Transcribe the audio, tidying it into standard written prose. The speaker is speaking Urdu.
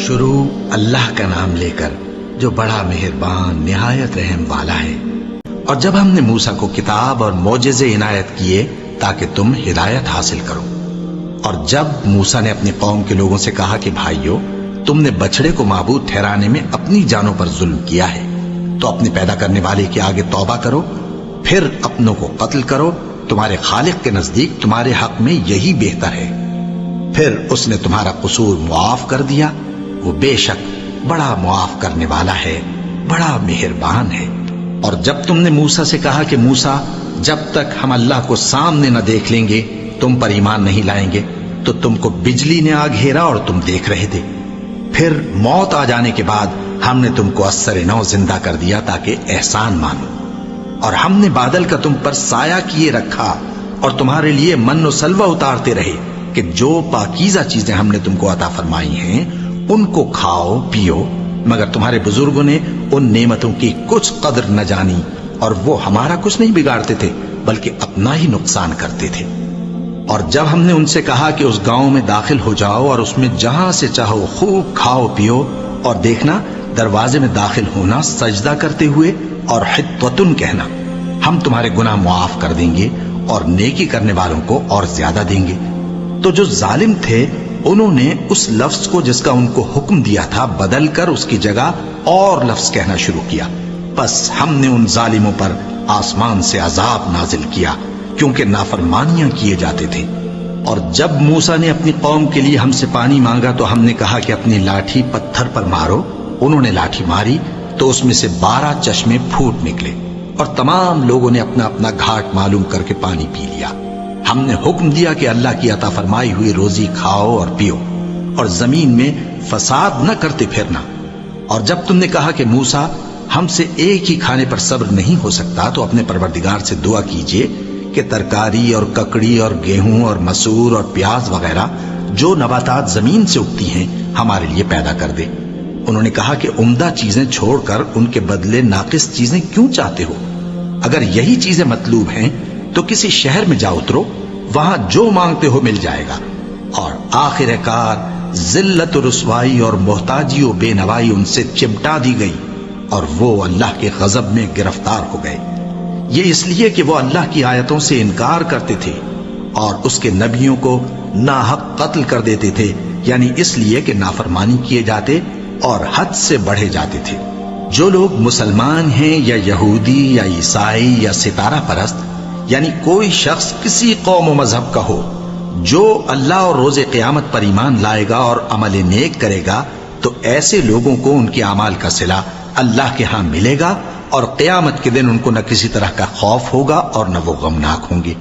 شروع اللہ کا نام لے کر جو بڑا مہربان نہایت رحم والا ہے۔ اور جب ہم نے موسیٰ کو کتاب اور معجزے عنایت کیے تاکہ تم ہدایت حاصل کرو، اور جب موسیٰ نے اپنی قوم کے لوگوں سے کہا کہ بھائیو، تم نے بچڑے کو معبود ٹھہرانے میں اپنی جانوں پر ظلم کیا ہے، تو اپنے پیدا کرنے والے کے آگے توبہ کرو، پھر اپنوں کو قتل کرو، تمہارے خالق کے نزدیک تمہارے حق میں یہی بہتر ہے۔ پھر اس نے تمہارا قصور معاف کر دیا، وہ بے شک بڑا معاف کرنے والا ہے، بڑا مہربان ہے۔ اور جب تم نے موسیٰ سے کہا کہ موسیٰ، جب تک ہم اللہ کو سامنے نہ دیکھ لیں گے تم پر ایمان نہیں لائیں گے، تو تم کو بجلی نے آ گھیرا اور تم دیکھ رہے تھے۔ پھر موت آ جانے کے بعد ہم نے تم کو اثر نو زندہ کر دیا تاکہ احسان مانو، اور ہم نے بادل کا تم پر سایہ کیے رکھا اور تمہارے لیے من و سلوہ اتارتے رہے کہ جو پاکیزہ چیزیں ہم نے تم کو عطا فرمائی ہیں ان کو کھاؤ پیو، مگر تمہارے بزرگوں نے ان نعمتوں کی کچھ قدر نہ جانی، اور وہ ہمارا کچھ نہیں بگاڑتے تھے بلکہ اپنا ہی نقصان کرتے تھے۔ اور جب ہم نے ان سے کہا کہ اس گاؤں میں داخل ہو جاؤ اور اس میں جہاں سے چاہو خوب کھاؤ پیو، اور دیکھنا دروازے میں داخل ہونا سجدہ کرتے ہوئے اور حطوتن کہنا، ہم تمہارے گناہ معاف کر دیں گے اور نیکی کرنے والوں کو اور زیادہ دیں گے، تو جو ظالم تھے انہوں نے اس لفظ کو جس کا ان کو حکم دیا تھا بدل کر اس کی جگہ اور لفظ کہنا شروع کیا، بس ہم نے ان ظالموں پر آسمان سے عذاب نازل کیا کیونکہ نافرمانیاں کیے جاتے تھے۔ اور جب موسیٰ نے اپنی قوم کے لیے ہم سے پانی مانگا تو ہم نے کہا کہ اپنی لاٹھی پتھر پر مارو، انہوں نے لاٹھی ماری تو اس میں سے 12 چشمے پھوٹ نکلے، اور تمام لوگوں نے اپنا اپنا گھاٹ معلوم کر کے پانی پی لیا۔ ہم نے حکم دیا کہ اللہ کی عطا فرمائی ہوئی روزی کھاؤ اور پیو، اور زمین میں فساد نہ کرتے پھرنا۔ اور جب تم نے کہا کہ موسیٰ، ہم سے ایک ہی کھانے پر صبر نہیں ہو سکتا، تو اپنے پروردگار سے دعا کیجئے کہ ترکاری اور ککڑی اور گیہوں اور مسور اور پیاز وغیرہ جو نباتات زمین سے اگتی ہیں ہمارے لیے پیدا کر دے۔ انہوں نے کہا کہ عمدہ چیزیں چھوڑ کر ان کے بدلے ناقص چیزیں کیوں چاہتے ہو؟ اگر یہی چیزیں مطلوب ہیں تو کسی شہر میں جا اترو، وہاں جو مانگتے ہو مل جائے گا۔ اور آخر کار ذلت و رسوائی اور محتاجی و بے نوائی ان سے چمٹا دی گئی، اور وہ اللہ کے غضب میں گرفتار ہو گئے۔ یہ اس لیے کہ وہ اللہ کی آیتوں سے انکار کرتے تھے اور اس کے نبیوں کو ناحق قتل کر دیتے تھے، یعنی اس لیے کہ نافرمانی کیے جاتے اور حد سے بڑھے جاتے تھے۔ جو لوگ مسلمان ہیں یا یہودی یا عیسائی یا ستارہ پرست، یعنی کوئی شخص کسی قوم و مذہب کا ہو، جو اللہ اور روز قیامت پر ایمان لائے گا اور عمل نیک کرے گا، تو ایسے لوگوں کو ان کے اعمال کا صلہ اللہ کے ہاں ملے گا، اور قیامت کے دن ان کو نہ کسی طرح کا خوف ہوگا اور نہ وہ غمناک ہوں گے۔